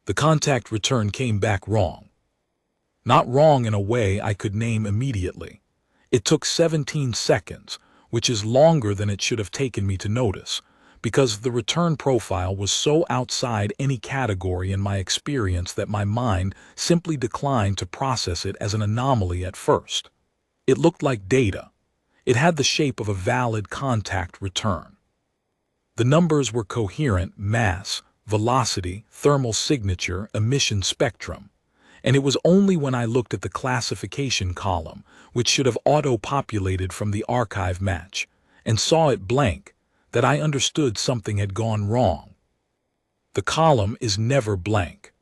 The contact return came back wrong. Not wrong in a way I could name immediately. It took 17 seconds, which is longer than it should have taken me to notice, because the return profile was so outside any category in my experience that my mind simply declined to process it as an anomaly at first. It looked like data. It had the shape of a valid contact return. The numbers were coherent: mass, velocity, thermal signature, emission spectrum. And it was only when I looked at the classification column, which should have auto-populated from the archive match, and saw it blank, that I understood something had gone wrong. The column is never blank.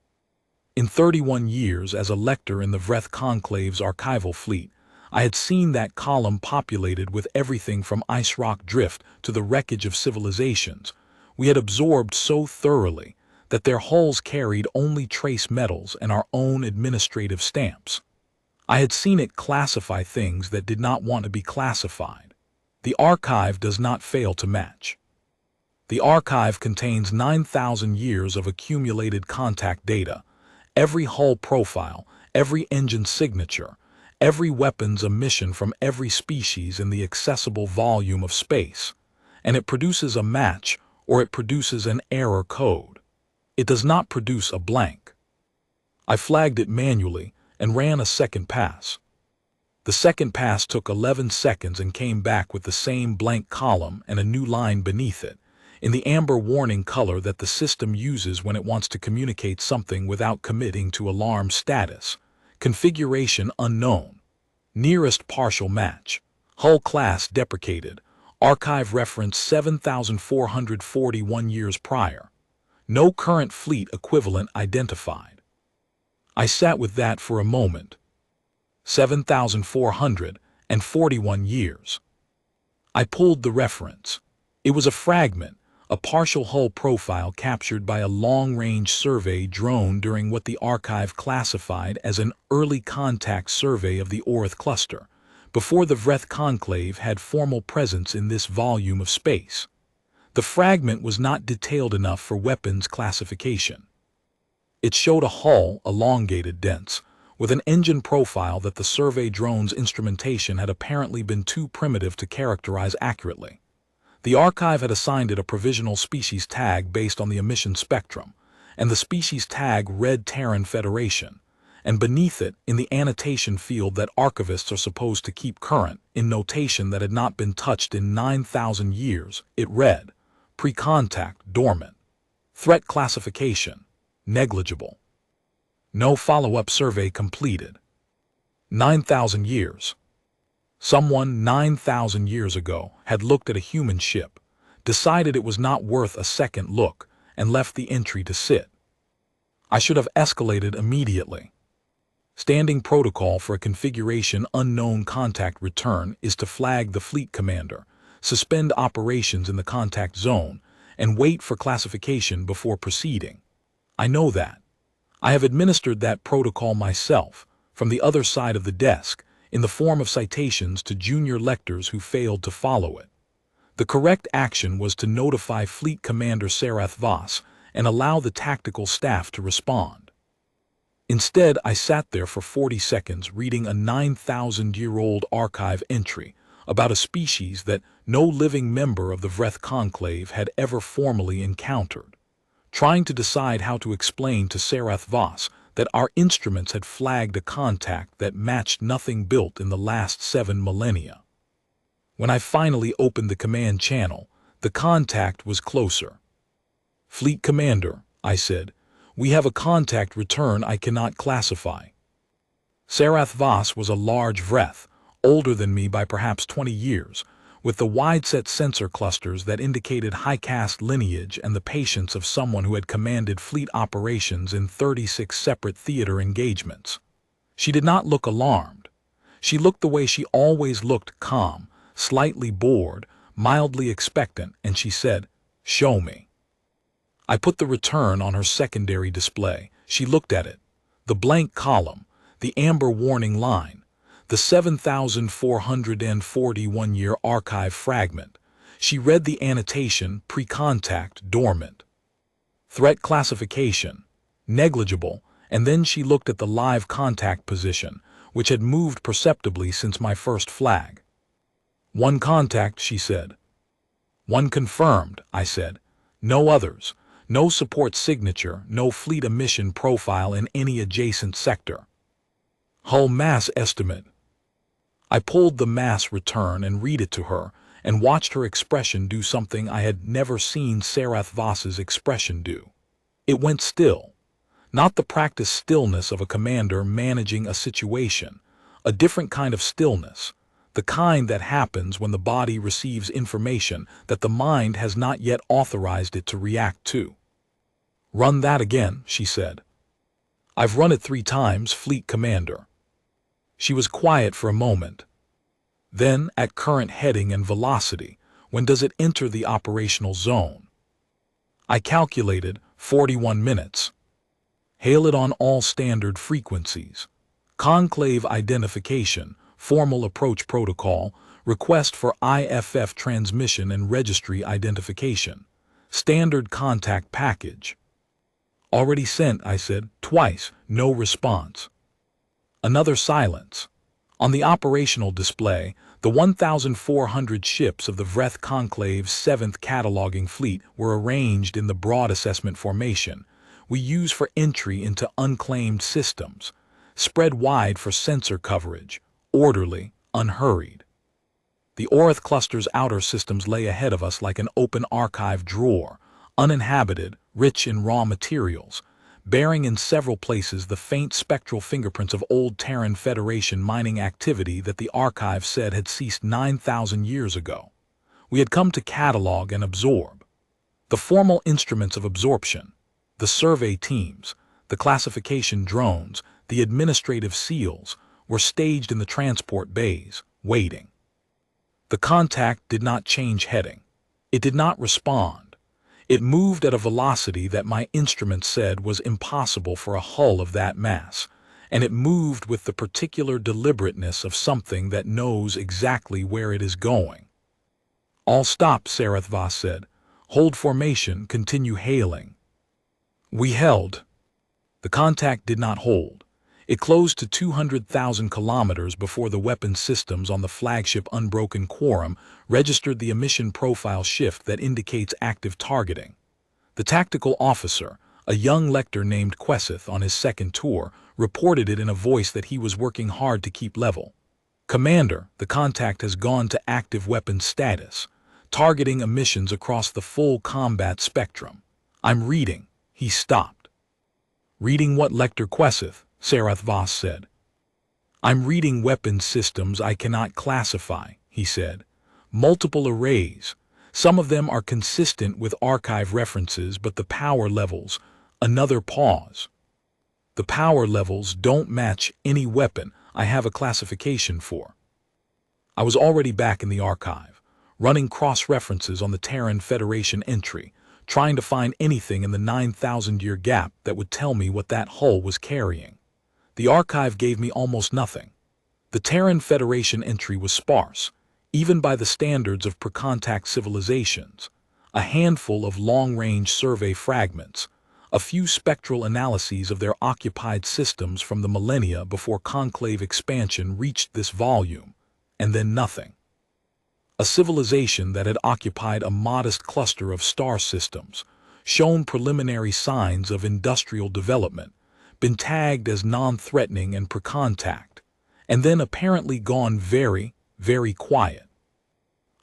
In 31 years as a lector in the Vreth Conclave's archival fleet, I had seen that column populated with everything from ice rock drift to the wreckage of civilizations we had absorbed so thoroughly that their hulls carried only trace metals and our own administrative stamps. I had seen it classify things that did not want to be classified. The archive does not fail to match. The archive contains 9,000 years of accumulated contact data, every hull profile, every engine signature, every weapon's emission from every species in the accessible volume of space, and it produces a match or it produces an error code. It does not produce a blank. I flagged it manually and ran a second pass. The second pass took 11 seconds and came back with the same blank column and a new line beneath it, in the amber warning color that the system uses when it wants to communicate something without committing to alarm status. Configuration unknown. Nearest partial match. Hull class deprecated. Archive reference 7,441 years prior. No current fleet equivalent identified. I sat with that for a moment. 7,441 years. I pulled the reference. It was a fragment, a partial hull profile captured by a long-range survey drone during what the archive classified as an early contact survey of the Orth cluster, before the Vreth Conclave had formal presence in this volume of space. The fragment was not detailed enough for weapons classification. It showed a hull, elongated, dense, with an engine profile that the survey drone's instrumentation had apparently been too primitive to characterize accurately. The archive had assigned it a provisional species tag based on the emission spectrum, and the species tag read Terran Federation, and beneath it, in the annotation field that archivists are supposed to keep current, in notation that had not been touched in 9,000 years, it read, Pre-contact, dormant. Threat classification, negligible. No follow-up survey completed. 9,000 years. Someone 9,000 years ago had looked at a human ship, decided it was not worth a second look, and left the entry to sit. I should have escalated immediately. Standing protocol for a configuration unknown contact return is to flag the fleet commander, suspend operations in the contact zone, and wait for classification before proceeding. I know that. I have administered that protocol myself, from the other side of the desk, in the form of citations to junior lectors who failed to follow it. The correct action was to notify Fleet Commander Sarath Voss and allow the tactical staff to respond. Instead, I sat there for 40 seconds reading a 9,000-year-old archive entry about a species that no living member of the Vreth Conclave had ever formally encountered, trying to decide how to explain to Sarath Voss that our instruments had flagged a contact that matched nothing built in the last 7 millennia. When I finally opened the command channel, the contact was closer. "Fleet Commander," I said, "we have a contact return I cannot classify." Sarath Voss was a large Vreth, older than me by perhaps 20 years, with the wide-set sensor clusters that indicated high-caste lineage and the patience of someone who had commanded fleet operations in 36 separate theater engagements. She did not look alarmed. She looked the way she always looked, calm, slightly bored, mildly expectant, and she said, "Show me." I put the return on her secondary display. She looked at it. The blank column, the amber warning line, the 7,441-year archive fragment. She read the annotation, pre-contact, dormant. Threat classification, negligible, and then she looked at the live contact position, which had moved perceptibly since my first flag. "One contact," she said. "One confirmed," I said. "No others. No support signature, no fleet emission profile in any adjacent sector." "Hull mass estimate." I pulled the mass return and read it to her, and watched her expression do something I had never seen Sarath Voss's expression do. It went still. Not the practiced stillness of a commander managing a situation, a different kind of stillness, the kind that happens when the body receives information that the mind has not yet authorized it to react to. "Run that again," she said. "I've run it 3 times, Fleet Commander." She was quiet for a moment. "Then, at current heading and velocity, when does it enter the operational zone?" I calculated 41 minutes. "Hail it on all standard frequencies. Conclave identification, formal approach protocol, request for IFF transmission and registry identification. Standard contact package." "Already sent," I said. "Twice, no response." Another silence. On the operational display, the 1,400 ships of the Vreth Conclave's 7th cataloging fleet were arranged in the broad assessment formation we use for entry into unclaimed systems, spread wide for sensor coverage, orderly, unhurried. The Orith cluster's outer systems lay ahead of us like an open archive drawer, uninhabited, rich in raw materials, bearing in several places the faint spectral fingerprints of old Terran Federation mining activity that the archive said had ceased 9,000 years ago. We had come to catalog and absorb. The formal instruments of absorption, the survey teams, the classification drones, the administrative seals, were staged in the transport bays, waiting. The contact did not change heading. It did not respond. It moved at a velocity that my instrument said was impossible for a hull of that mass, and it moved with the particular deliberateness of something that knows exactly where it is going. "All stop," Sarath Voss said. "Hold formation, continue hailing." We held. The contact did not hold. It closed to 200,000 kilometers before the weapons systems on the flagship Unbroken Quorum registered the emission profile shift that indicates active targeting. The tactical officer, a young lector named Quesith on his second tour, reported it in a voice that he was working hard to keep level. "Commander, the contact has gone to active weapons status, targeting emissions across the full combat spectrum. I'm reading." He stopped. "Reading what, Lector Quesith?" Sarath Voss said. "I'm reading weapons systems I cannot classify," he said. "Multiple arrays. Some of them are consistent with archive references, but the power levels..." Another pause. "The power levels don't match any weapon I have a classification for." I was already back in the archive, running cross-references on the Terran Federation entry, trying to find anything in the 9,000-year gap that would tell me what that hull was carrying. The archive gave me almost nothing. The Terran Federation entry was sparse, even by the standards of pre-contact civilizations. A handful of long-range survey fragments, a few spectral analyses of their occupied systems from the millennia before conclave expansion reached this volume, and then nothing. A civilization that had occupied a modest cluster of star systems, shown preliminary signs of industrial development, been tagged as non-threatening and pre-contact, and then apparently gone very, very quiet.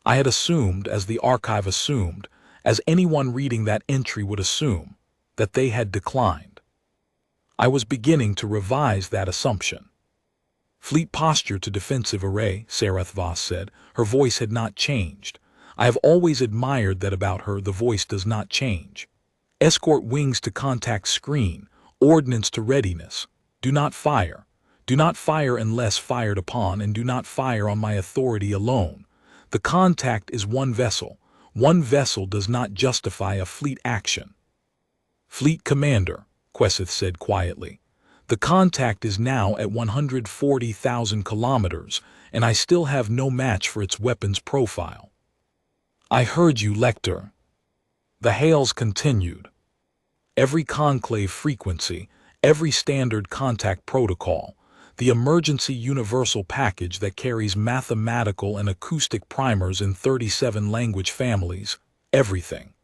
I had assumed, as the archive assumed, as anyone reading that entry would assume, that they had declined. I was beginning to revise that assumption. "Fleet posture to defensive array," Sarath Voss said. Her voice had not changed. I have always admired that about her the voice does not change. "Escort wings to contact screen. Ordnance to readiness. Do not fire. Do not fire unless fired upon, and do not fire on my authority alone. The contact is one vessel. One vessel does not justify a fleet action." "Fleet Commander," Quesith said quietly, "the contact is now at 140,000 kilometers, and I still have no match for its weapons profile." "I heard you, Lector." The hails continued. Every conclave frequency, every standard contact protocol, the emergency universal package that carries mathematical and acoustic primers in 37 language families, everything.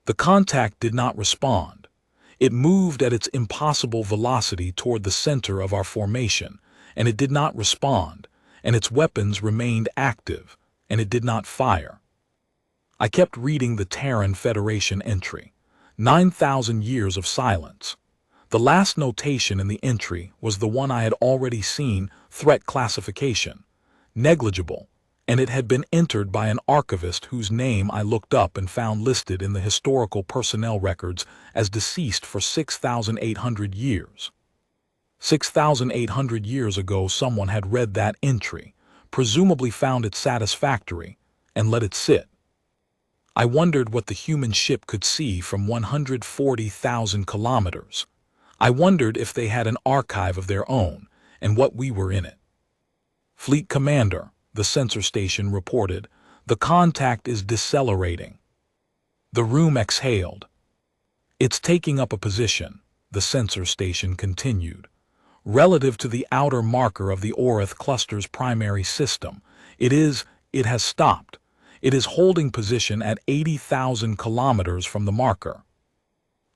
The contact did not respond. It moved at its impossible velocity toward the center of our formation, and it did not respond, and its weapons remained active, and it did not fire. I kept reading the Terran Federation entry. 9,000 years of silence. The last notation in the entry was the one I had already seen, threat classification, negligible, and it had been entered by an archivist whose name I looked up and found listed in the historical personnel records as deceased for 6,800 years. 6,800 years ago someone had read that entry, presumably found it satisfactory, and let it sit. I wondered what the human ship could see from 140,000 kilometers. I wondered if they had an archive of their own, and what we were in it. Fleet Commander, the sensor station reported, the contact is decelerating. The room exhaled. It's taking up a position, the sensor station continued. Relative to the outer marker of the Vreth cluster's primary system, it has stopped. It is holding position at 80,000 kilometers from the marker.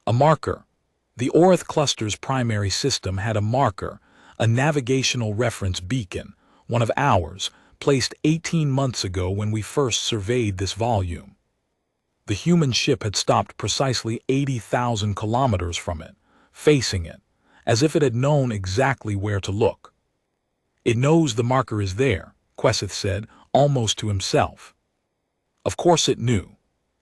A marker. The Vreth cluster's primary system had a marker, a navigational reference beacon, one of ours, placed 18 months ago when we first surveyed this volume. The human ship had stopped precisely 80,000 kilometers from it, facing it, as if it had known exactly where to look. It knows the marker is there, Quesith said, almost to himself. Of course it knew.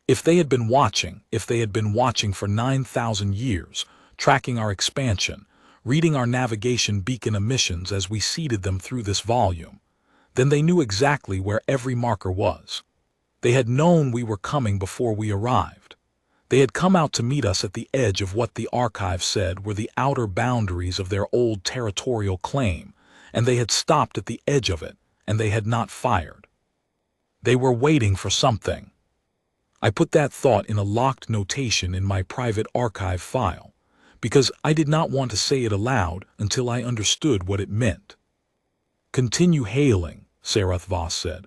If they had been watching for 9,000 years, tracking our expansion, reading our navigation beacon emissions as we seeded them through this volume, then they knew exactly where every marker was. They had known we were coming before we arrived. They had come out to meet us at the edge of what the archive said were the outer boundaries of their old territorial claim, and they had stopped at the edge of it, and they had not fired. They were waiting for something. I put that thought in a locked notation in my private archive file, because I did not want to say it aloud until I understood what it meant. Continue hailing, Sarath Voss said.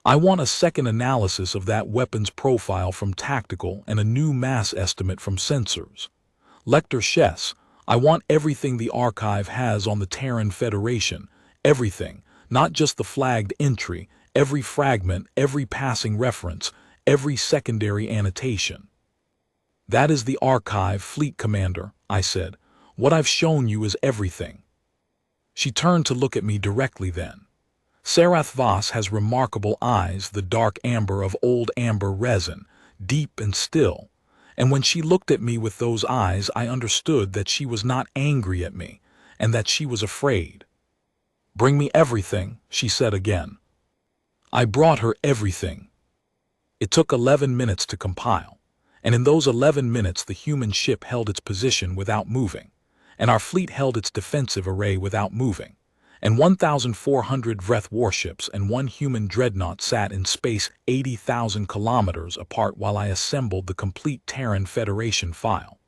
I want a second analysis of that weapon's profile from tactical and a new mass estimate from sensors. Lector Shess, I want everything the archive has on the Terran Federation, everything, not just the flagged entry, every fragment, every passing reference, every secondary annotation. That is the archive, Fleet Commander, I said. What I've shown you is everything. She turned to look at me directly then. Sarath Voss has remarkable eyes, the dark amber of old amber resin, deep and still, and when she looked at me with those eyes I understood that she was not angry at me, and that she was afraid. Bring me everything, she said again. I brought her everything. It took 11 minutes to compile, and in those 11 minutes the human ship held its position without moving, and our fleet held its defensive array without moving, and 1,400 Vreth warships and one human dreadnought sat in space 80,000 kilometers apart while I assembled the complete Terran Federation file,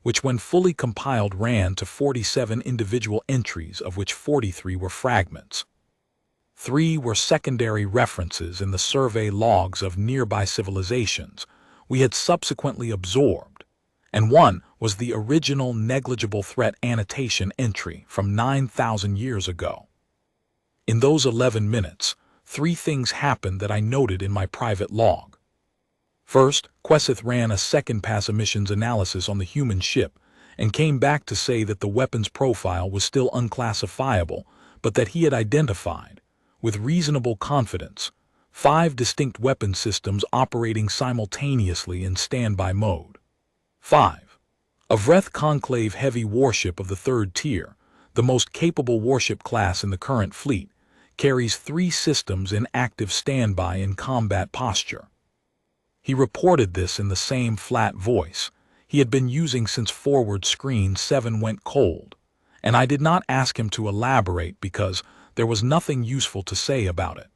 which when fully compiled ran to 47 individual entries, of which 43 were fragments. 3 were secondary references in the survey logs of nearby civilizations we had subsequently absorbed, and 1 was the original negligible threat annotation entry from 9,000 years ago. In those 11 minutes, 3 things happened that I noted in my private log. First, Quesith ran a second pass emissions analysis on the human ship and came back to say that the weapon's profile was still unclassifiable, but that he had identified, with reasonable confidence, 5 distinct weapon systems operating simultaneously in standby mode. 5. A Vreth Conclave heavy warship of the 3rd tier, the most capable warship class in the current fleet, carries 3 systems in active standby in combat posture. He reported this in the same flat voice he had been using since forward screen 7 went cold, and I did not ask him to elaborate because there was nothing useful to say about it.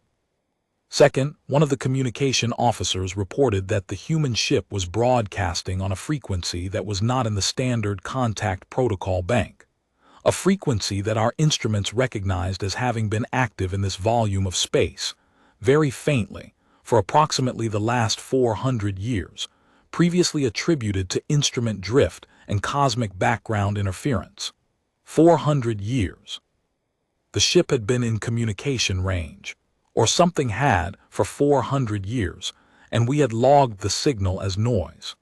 Second, one of the communication officers reported that the human ship was broadcasting on a frequency that was not in the standard contact protocol bank, a frequency that our instruments recognized as having been active in this volume of space, very faintly, for approximately the last 400 years, previously attributed to instrument drift and cosmic background interference. 400 years. The ship had been in communication range, or something had for 400 years, and we had logged the signal as noise.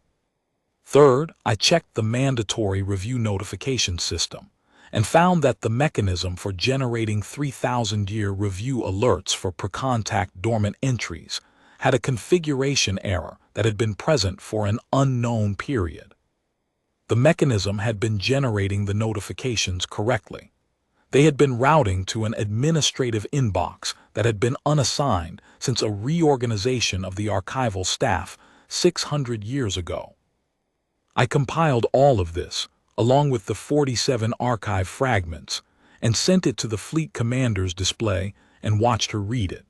Third, I checked the mandatory review notification system and found that the mechanism for generating 3,000-year review alerts for per-contact dormant entries had a configuration error that had been present for an unknown period. The mechanism had been generating the notifications correctly. They had been routing to an administrative inbox that had been unassigned since a reorganization of the archival staff 600 years ago. I compiled all of this, along with the 47 archive fragments, and sent it to the fleet commander's display and watched her read it.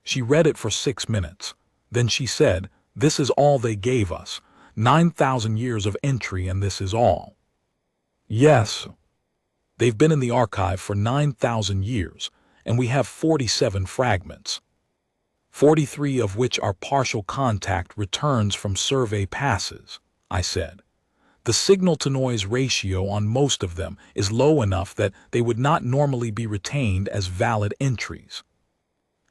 She read it for 6 minutes. Then she said, "This is all they gave us, 9,000 years of entry, and this is all." Yes. They've been in the archive for 9,000 years, and we have 47 fragments, 43 of which are partial contact returns from survey passes, I said. The signal-to-noise ratio on most of them is low enough that they would not normally be retained as valid entries.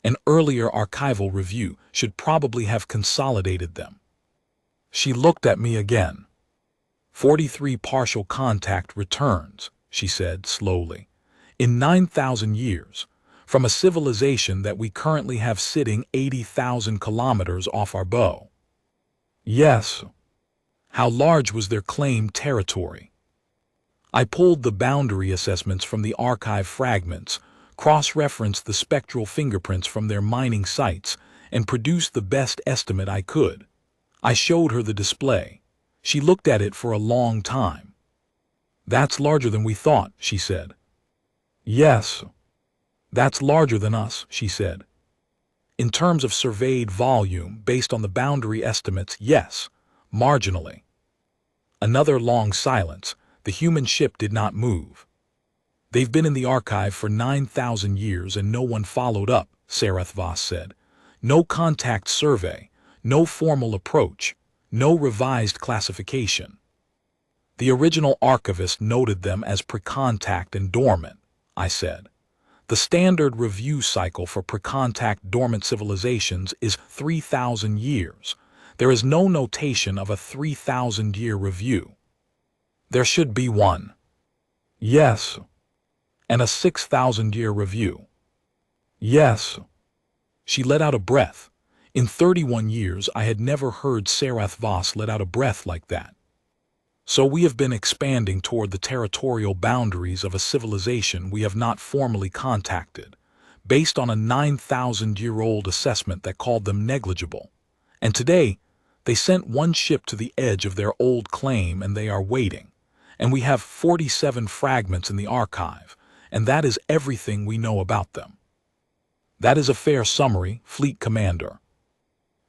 An earlier archival review should probably have consolidated them. She looked at me again. 43 partial contact returns, she said slowly, in 9,000 years, from a civilization that we currently have sitting 80,000 kilometers off our bow. Yes. How large was their claimed territory? I pulled the boundary assessments from the archive fragments, cross-referenced the spectral fingerprints from their mining sites, and produced the best estimate I could. I showed her the display. She looked at it for a long time. "That's larger than we thought," she said. "Yes. That's larger than us," she said. "In terms of surveyed volume, based on the boundary estimates, yes, marginally." Another long silence. The human ship did not move. "They've been in the archive for 9,000 years and no one followed up," Sareth Voss said. "No contact survey, no formal approach, no revised classification. The original archivist noted them as pre-contact and dormant," I said. "The standard review cycle for pre-contact dormant civilizations is 3,000 years. There is no notation of a 3,000-year review." "There should be one." "Yes." "And a 6,000-year review." "Yes." She let out a breath. In 31 years I had never heard Sareth Voss let out a breath like that. "So we have been expanding toward the territorial boundaries of a civilization we have not formally contacted, based on a 9,000-year-old assessment that called them negligible. And today, they sent one ship to the edge of their old claim and they are waiting. And we have 47 fragments in the archive, and that is everything we know about them." "That is a fair summary, Fleet Commander."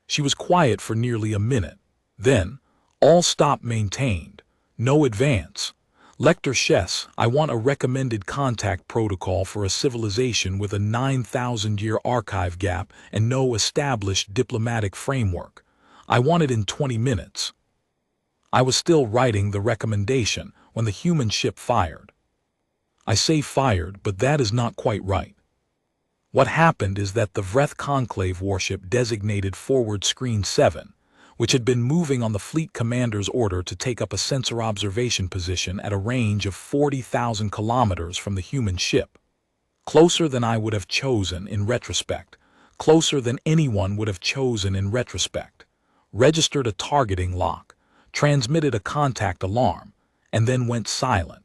She was quiet for nearly a minute. Then, "All stop maintained. No advance. Lector Chess, I want a recommended contact protocol for a civilization with a 9,000-year archive gap and no established diplomatic framework. I want it in 20 minutes." I was still writing the recommendation when the human ship fired. I say fired, but that is not quite right. What happened is that the Vreth Conclave warship designated Forward Screen 7, which had been moving on the fleet commander's order to take up a sensor observation position at a range of 40,000 kilometers from the human ship. Closer than I would have chosen in retrospect, closer than anyone would have chosen in retrospect. Registered a targeting lock, transmitted a contact alarm, and then went silent.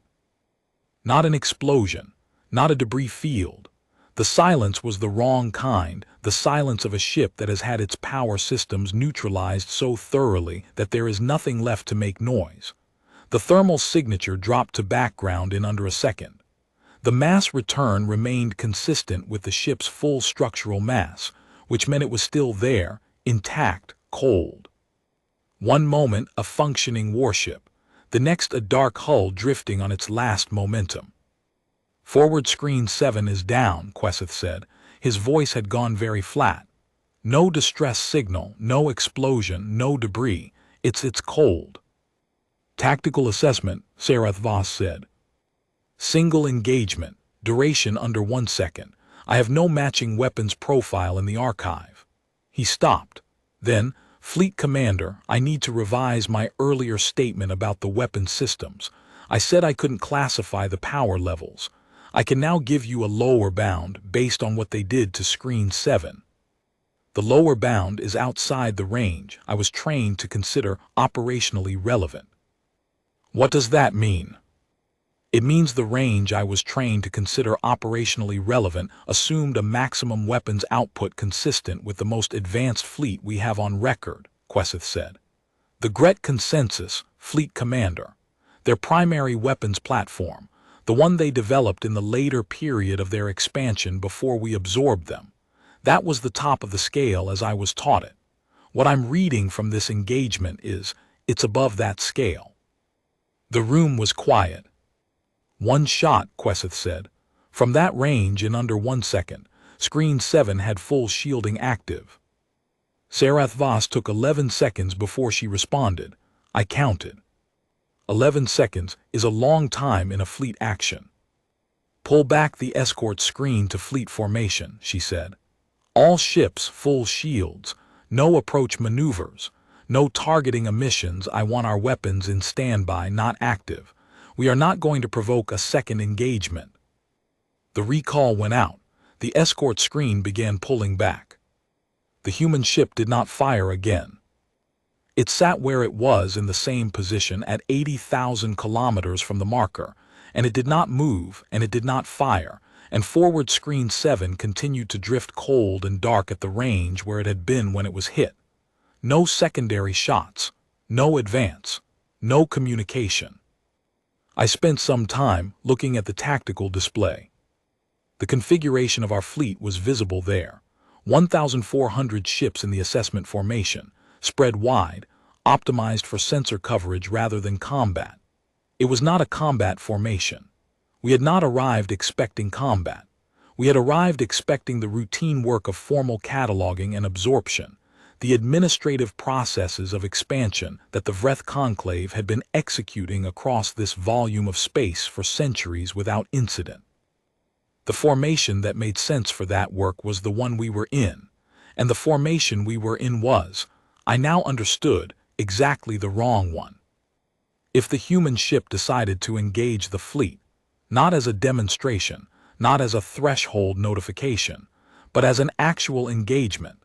Not an explosion, not a debris field. The silence was the wrong kind, the silence of a ship that has had its power systems neutralized so thoroughly that there is nothing left to make noise. The thermal signature dropped to background in under a second. The mass return remained consistent with the ship's full structural mass, which meant it was still there, intact, cold. One moment a functioning warship, the next a dark hull drifting on its last momentum. "Forward screen 7 is down," Queseth said. His voice had gone very flat. "No distress signal, no explosion, no debris. It's cold." "Tactical assessment," Sarath Voss said. "Single engagement, duration under 1 second. I have no matching weapons profile in the archive." He stopped. Then, "Fleet Commander, I need to revise my earlier statement about the weapon systems. I said I couldn't classify the power levels. I can now give you a lower bound based on what they did to Screen 7. The lower bound is outside the range I was trained to consider operationally relevant." "What does that mean?" "It means the range I was trained to consider operationally relevant assumed a maximum weapons output consistent with the most advanced fleet we have on record," Queseth said. "The Vreth Consensus, Fleet Commander. Their primary weapons platform, the one they developed in the later period of their expansion before we absorbed them. That was the top of the scale as I was taught it. What I'm reading from this engagement is, it's above that scale." The room was quiet. "One shot," Queseth said. "From that range in under 1 second, Screen 7 had full shielding active." Sarath Voss took 11 seconds before she responded. I counted. 11 seconds is a long time in a fleet action. "Pull back the escort screen to fleet formation," she said. "All ships full shields, no approach maneuvers, no targeting emissions. I want our weapons in standby, not active. We are not going to provoke a second engagement." The recall went out. The escort screen began pulling back. The human ship did not fire again. It sat where it was in the same position at 80,000 kilometers from the marker, and it did not move, and it did not fire, and forward screen 7 continued to drift cold and dark at the range where it had been when it was hit. No secondary shots, no advance, no communication. I spent some time looking at the tactical display. The configuration of our fleet was visible there. 1,400 ships in the assessment formation, spread wide, optimized for sensor coverage rather than combat. It was not a combat formation. We had not arrived expecting combat. We had arrived expecting the routine work of formal cataloging and absorption, the administrative processes of expansion that the Vreth Conclave had been executing across this volume of space for centuries without incident. The formation that made sense for that work was the one we were in, and the formation we were in was, I now understood, exactly the wrong one. If the human ship decided to engage the fleet, not as a demonstration, not as a threshold notification, but as an actual engagement,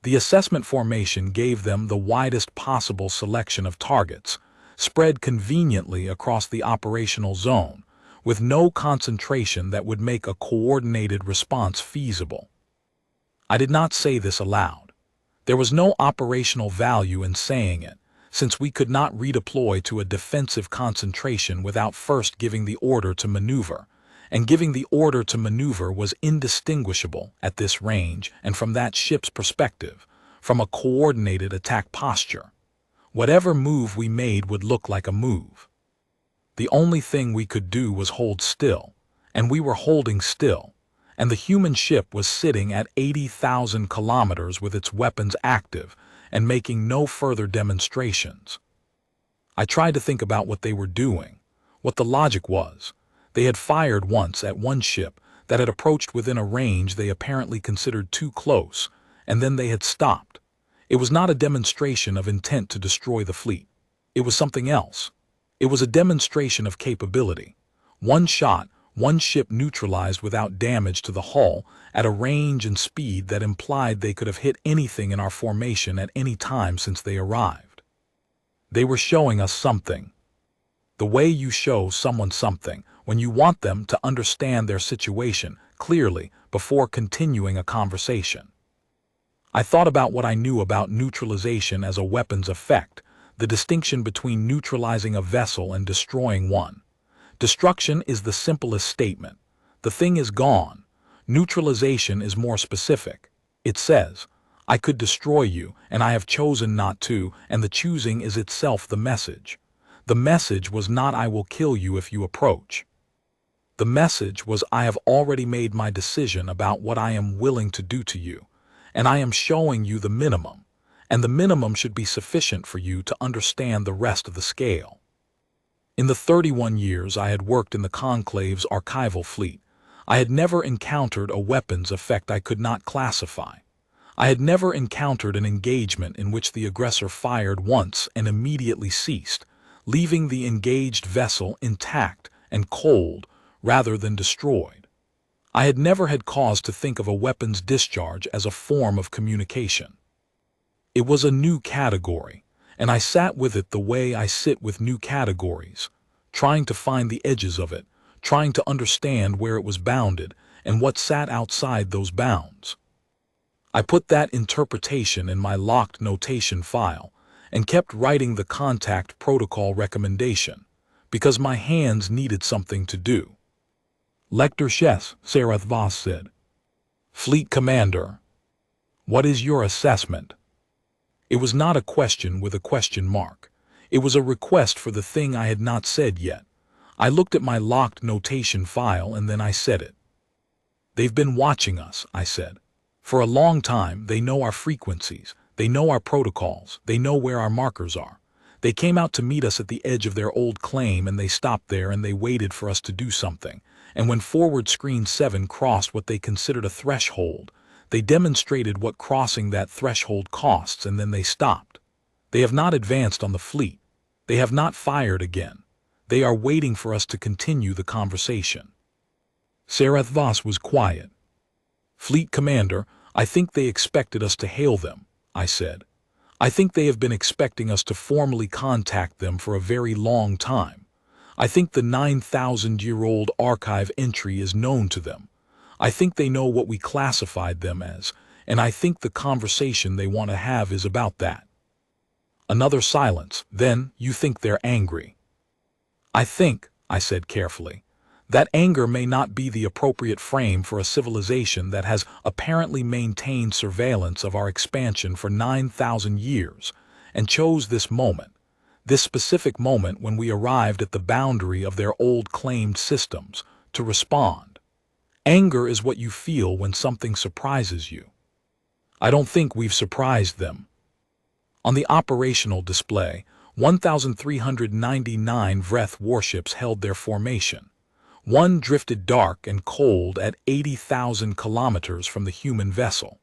the assessment formation gave them the widest possible selection of targets, spread conveniently across the operational zone, with no concentration that would make a coordinated response feasible. I did not say this aloud. There was no operational value in saying it, since we could not redeploy to a defensive concentration without first giving the order to maneuver, and giving the order to maneuver was indistinguishable at this range and from that ship's perspective, from a coordinated attack posture. Whatever move we made would look like a move. The only thing we could do was hold still, and we were holding still, and the human ship was sitting at 80,000 kilometers with its weapons active and making no further demonstrations. I tried to think about what they were doing, what the logic was. They had fired once at one ship that had approached within a range they apparently considered too close, and then they had stopped. It was not a demonstration of intent to destroy the fleet. It was something else. It was a demonstration of capability. One shot, one ship neutralized without damage to the hull at a range and speed that implied they could have hit anything in our formation at any time since they arrived. They were showing us something. The way you show someone something when you want them to understand their situation clearly before continuing a conversation. I thought about what I knew about neutralization as a weapons effect, the distinction between neutralizing a vessel and destroying one. Destruction is the simplest statement. The thing is gone. Neutralization is more specific. It says, I could destroy you, and I have chosen not to, and the choosing is itself the message. The message was not I will kill you if you approach. The message was I have already made my decision about what I am willing to do to you, and I am showing you the minimum, and the minimum should be sufficient for you to understand the rest of the scale. In the 31 years I had worked in the Conclave's archival fleet, I had never encountered a weapons effect I could not classify. I had never encountered an engagement in which the aggressor fired once and immediately ceased, leaving the engaged vessel intact and cold rather than destroyed. I had never had cause to think of a weapons discharge as a form of communication. It was a new category, and I sat with it the way I sit with new categories, trying to find the edges of it, trying to understand where it was bounded and what sat outside those bounds. I put that interpretation in my locked notation file and kept writing the contact protocol recommendation, because my hands needed something to do. Lector Chess, Sareth Voss said. Fleet Commander, what is your assessment? It was not a question with a question mark. It was a request for the thing I had not said yet. I looked at my locked notation file and then I said it. They've been watching us, I said. For a long time, they know our frequencies, they know our protocols, they know where our markers are. They came out to meet us at the edge of their old claim and they stopped there and they waited for us to do something. And when forward screen 7 crossed what they considered a threshold, they demonstrated what crossing that threshold costs and then they stopped. They have not advanced on the fleet. They have not fired again. They are waiting for us to continue the conversation. Sareth Voss was quiet. Fleet Commander, I think they expected us to hail them, I said. I think they have been expecting us to formally contact them for a very long time. I think the 9,000-year-old archive entry is known to them. I think they know what we classified them as, and I think the conversation they want to have is about that. Another silence. Then, you think they're angry. I think, I said carefully, that anger may not be the appropriate frame for a civilization that has apparently maintained surveillance of our expansion for 9,000 years and chose this moment, this specific moment when we arrived at the boundary of their old claimed systems, to respond. Anger is what you feel when something surprises you. I don't think we've surprised them. On the operational display, 1,399 Vreth warships held their formation. One drifted dark and cold at 80,000 kilometers from the human vessel.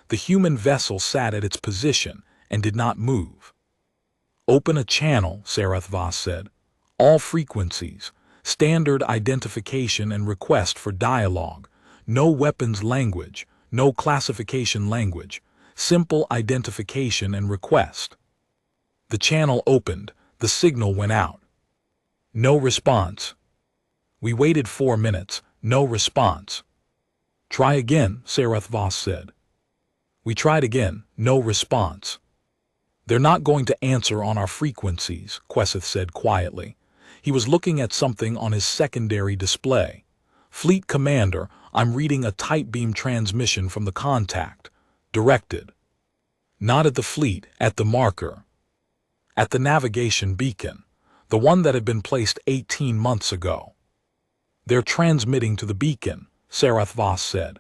The human vessel sat at its position and did not move. Open a channel, Sareth Voss said. All frequencies, standard identification and request for dialogue, no weapons language, no classification language, simple identification and request. The channel opened, the signal went out. No response. We waited 4 minutes, no response. Try again, Sareth Voss said. We tried again, no response. They're not going to answer on our frequencies, Queseth said quietly. He was looking at something on his secondary display. Fleet Commander, I'm reading a tight beam transmission from the contact. Directed. Not at the fleet, at the marker. At the navigation beacon, the one that had been placed 18 months ago. They're transmitting to the beacon, Sareth Voss said.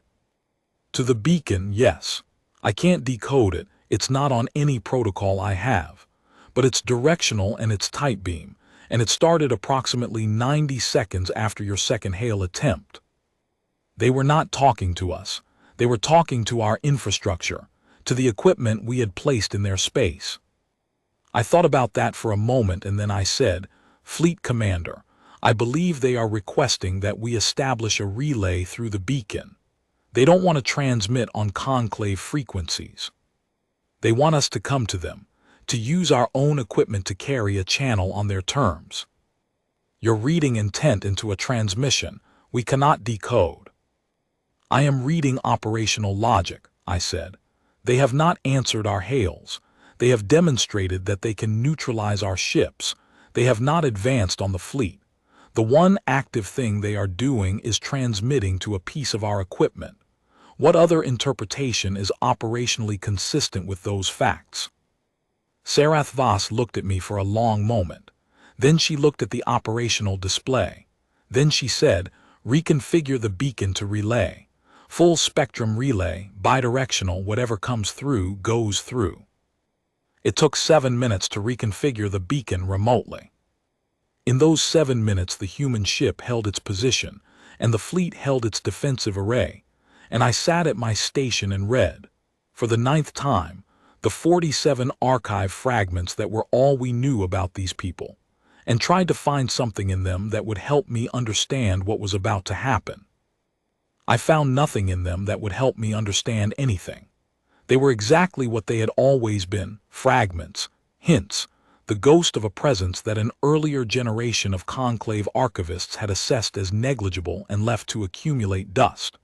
To the beacon, yes. I can't decode it, it's not on any protocol I have. But it's directional and it's tight beam, and it started approximately 90 seconds after your second hail attempt. They were not talking to us. They were talking to our infrastructure, to the equipment we had placed in their space. I thought about that for a moment and then I said, Fleet Commander, I believe they are requesting that we establish a relay through the beacon. They don't want to transmit on conclave frequencies. They want us to come to them, to use our own equipment to carry a channel on their terms. You're reading intent into a transmission we cannot decode. I am reading operational logic, I said. They have not answered our hails. They have demonstrated that they can neutralize our ships. They have not advanced on the fleet. The one active thing they are doing is transmitting to a piece of our equipment. What other interpretation is operationally consistent with those facts? Sarath Voss looked at me for a long moment. Then she looked at the operational display. Then she said, reconfigure the beacon to relay. Full spectrum relay, bidirectional, whatever comes through, goes through. It took 7 minutes to reconfigure the beacon remotely. In those 7 minutes the human ship held its position, and the fleet held its defensive array, and I sat at my station and read, for the 9th time, the 47 archive fragments that were all we knew about these people, and tried to find something in them that would help me understand what was about to happen. I found nothing in them that would help me understand anything. They were exactly what they had always been, fragments, hints, the ghost of a presence that an earlier generation of Conclave archivists had assessed as negligible and left to accumulate dust.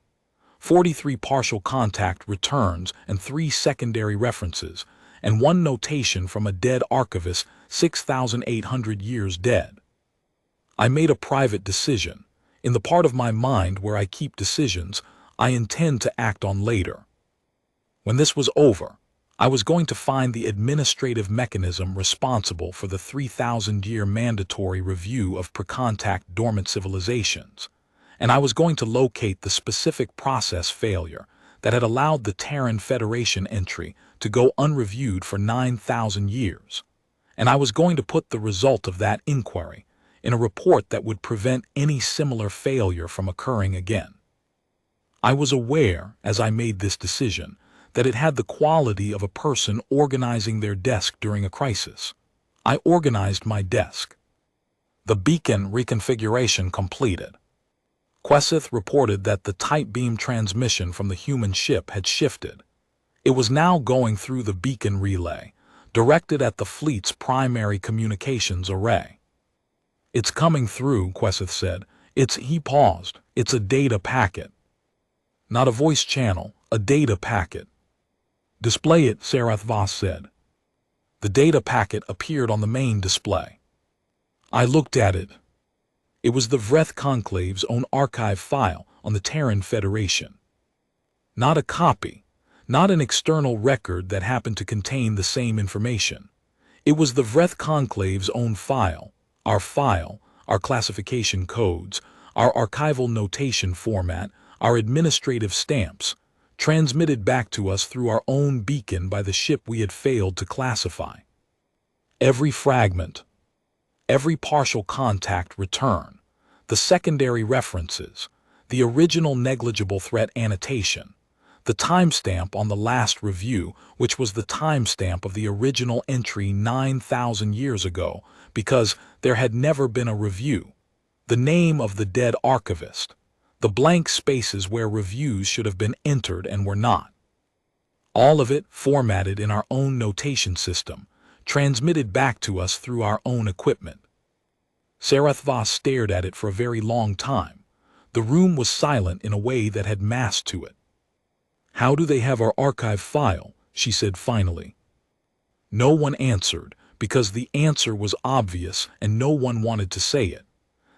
43 partial contact returns and 3 secondary references, and 1 notation from a dead archivist 6,800 years dead. I made a private decision. In the part of my mind where I keep decisions, I intend to act on later. When this was over, I was going to find the administrative mechanism responsible for the 3,000-year mandatory review of pre-contact dormant civilizations, and I was going to locate the specific process failure that had allowed the Terran Federation entry to go unreviewed for 9,000 years, and I was going to put the result of that inquiry in a report that would prevent any similar failure from occurring again. I was aware, as I made this decision, that it had the quality of a person organizing their desk during a crisis. I organized my desk. The beacon reconfiguration completed. Quesith reported that the tight beam transmission from the human ship had shifted. It was now going through the beacon relay, directed at the fleet's primary communications array. It's coming through, Quesith said. He paused. It's a data packet. Not a voice channel, a data packet. Display it, Sarath Voss said. The data packet appeared on the main display. I looked at it. It was the Vreth Conclave's own archive file on the Terran Federation. Not a copy, not an external record that happened to contain the same information. It was the Vreth Conclave's own file, our classification codes, our archival notation format, our administrative stamps, transmitted back to us through our own beacon by the ship we had failed to classify. Every fragment, every partial contact return, the secondary references, the original negligible threat annotation, the timestamp on the last review, which was the timestamp of the original entry 9,000 years ago, because there had never been a review, the name of the dead archivist, the blank spaces where reviews should have been entered and were not. All of it formatted in our own notation system, transmitted back to us through our own equipment. Sarath Voss stared at it for a very long time. The room was silent in a way that had mass to it. "How do they have our archive file?" she said finally. No one answered, because the answer was obvious and no one wanted to say it.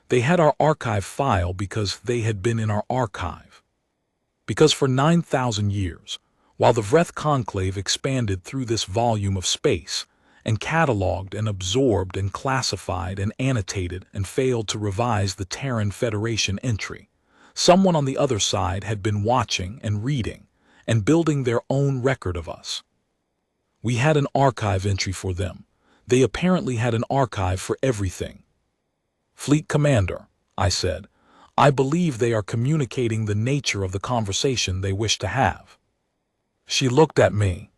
They had our archive file because they had been in our archive. Because for 9,000 years, while the Vreth Conclave expanded through this volume of space, and catalogued and absorbed and classified and annotated and failed to revise the Terran Federation entry, someone on the other side had been watching and reading and building their own record of us. We had an archive entry for them. They apparently had an archive for everything. "Fleet Commander," I said, "I believe they are communicating the nature of the conversation they wish to have." She looked at me.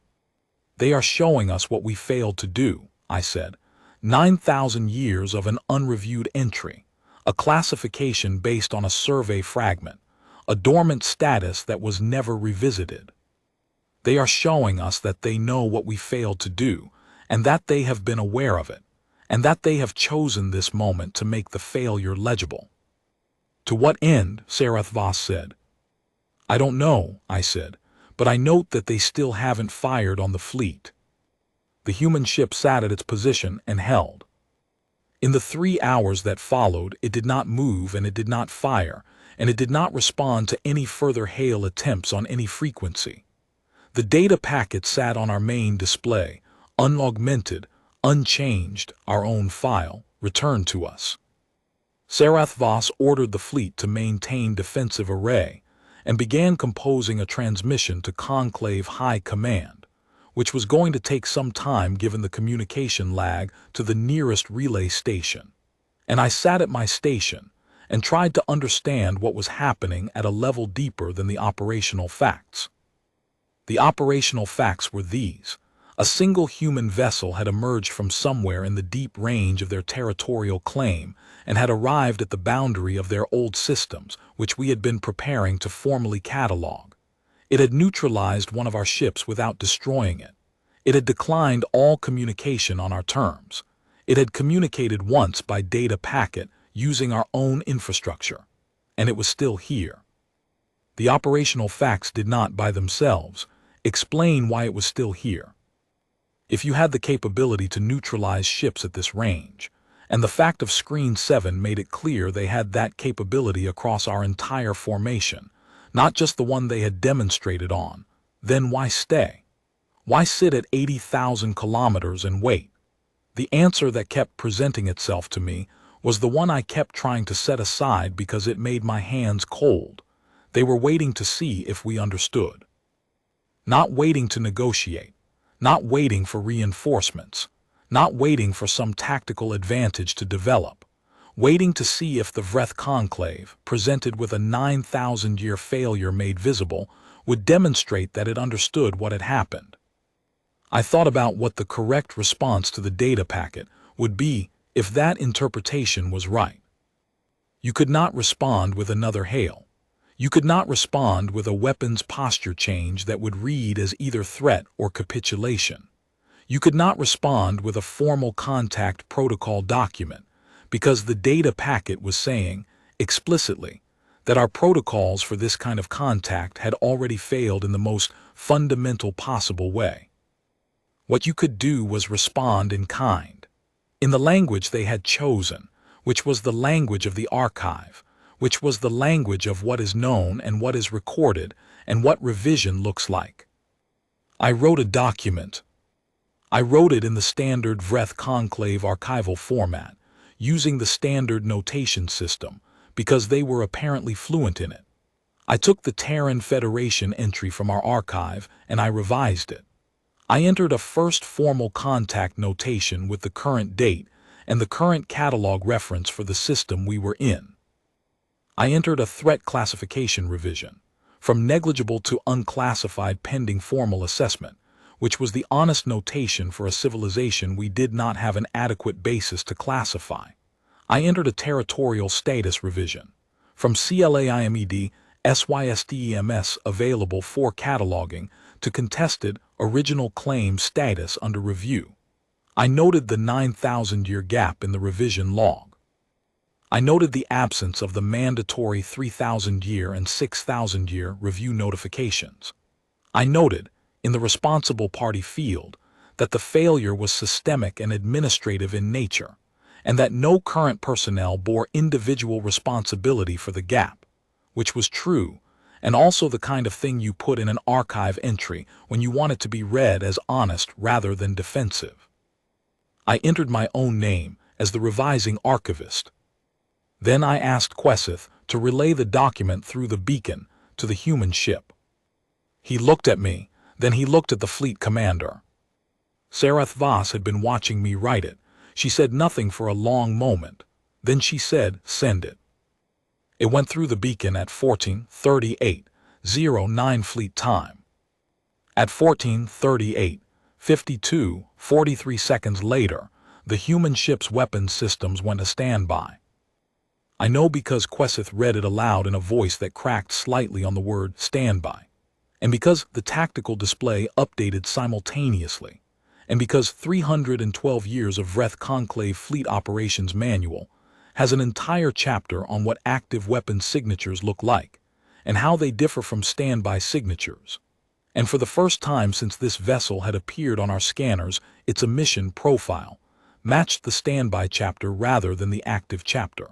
"They are showing us what we failed to do," I said. 9,000 years of an unreviewed entry, a classification based on a survey fragment, a dormant status that was never revisited. They are showing us that they know what we failed to do, and that they have been aware of it, and that they have chosen this moment to make the failure legible. "To what end?" Sarath Voss said. "I don't know," I said, "but I note that they still haven't fired on the fleet." The human ship sat at its position and held. In the 3 hours that followed, it did not move and it did not fire, and it did not respond to any further hail attempts on any frequency. The data packet sat on our main display, unaugmented, unchanged, our own file, returned to us. Sarath Voss ordered the fleet to maintain defensive array and began composing a transmission to Conclave High Command, which was going to take some time given the communication lag to the nearest relay station. And I sat at my station and tried to understand what was happening at a level deeper than the operational facts. The operational facts were these. A single human vessel had emerged from somewhere in the deep range of their territorial claim and had arrived at the boundary of their old systems, which we had been preparing to formally catalog. It had neutralized one of our ships without destroying it. It had declined all communication on our terms. It had communicated once by data packet using our own infrastructure, and it was still here. The operational facts did not, by themselves, explain why it was still here. If you had the capability to neutralize ships at this range, and the fact of Screen 7 made it clear they had that capability across our entire formation, not just the one they had demonstrated on, then why stay? Why sit at 80,000 kilometers and wait? The answer that kept presenting itself to me was the one I kept trying to set aside because it made my hands cold. They were waiting to see if we understood. Not waiting to negotiate, not waiting for reinforcements, not waiting for some tactical advantage to develop, waiting to see if the Vreth Conclave, presented with a 9,000-year failure made visible, would demonstrate that it understood what had happened. I thought about what the correct response to the data packet would be if that interpretation was right. You could not respond with another hail. You could not respond with a weapon's posture change that would read as either threat or capitulation. You could not respond with a formal contact protocol document because the data packet was saying, explicitly, that our protocols for this kind of contact had already failed in the most fundamental possible way. What you could do was respond in kind, in the language they had chosen, which was the language of the archive, which was the language of what is known and what is recorded and what revision looks like. I wrote a document. I wrote it in the standard Vreth Conclave archival format, using the standard notation system, because they were apparently fluent in it. I took the Terran Federation entry from our archive and I revised it. I entered a first formal contact notation with the current date and the current catalog reference for the system we were in. I entered a threat classification revision, from negligible to unclassified pending formal assessment, which was the honest notation for a civilization we did not have an adequate basis to classify. I entered a territorial status revision, from CLAIMED SYSTEMS available for cataloging to contested original claim status under review. I noted the 9,000-year gap in the revision log. I noted the absence of the mandatory 3,000-year and 6,000-year review notifications. I noted, in the responsible party field, that the failure was systemic and administrative in nature, and that no current personnel bore individual responsibility for the gap, which was true, and also the kind of thing you put in an archive entry when you want it to be read as honest rather than defensive. I entered my own name as the revising archivist. Then I asked Quesith to relay the document through the beacon to the human ship. He looked at me, then he looked at the fleet commander. Sarath Voss had been watching me write it. She said nothing for a long moment. Then she said, "Send it." It went through the beacon at 14:38:09 fleet time. At 14:38:52, 43 seconds later, the human ship's weapons systems went to standby. I know because Quesith read it aloud in a voice that cracked slightly on the word standby, and because the tactical display updated simultaneously, and because 312 years of Vreth Conclave Fleet Operations Manual has an entire chapter on what active weapons signatures look like, and how they differ from standby signatures. And for the first time since this vessel had appeared on our scanners, its emission profile, matched the standby chapter rather than the active chapter.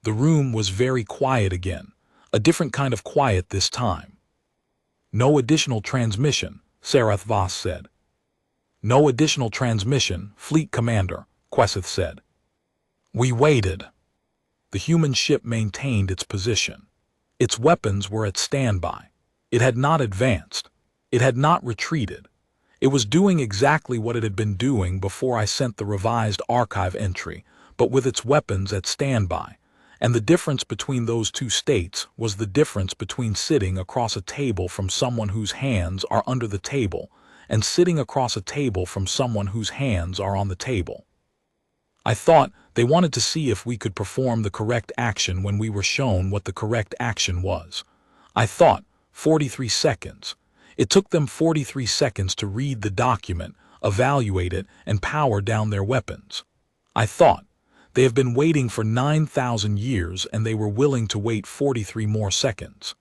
The room was very quiet again, a different kind of quiet this time. "No additional transmission," Sarath Voss said. "No additional transmission, Fleet Commander," Queseth said. We waited. The human ship maintained its position. Its weapons were at standby. It had not advanced. It had not retreated. It was doing exactly what it had been doing before I sent the revised archive entry, but with its weapons at standby. And the difference between those two states was the difference between sitting across a table from someone whose hands are under the table and sitting across a table from someone whose hands are on the table. I thought they wanted to see if we could perform the correct action when we were shown what the correct action was. I thought 43 seconds. It took them 43 seconds to read the document, evaluate it, and power down their weapons. I thought they have been waiting for 9,000 years and they were willing to wait 43 more seconds.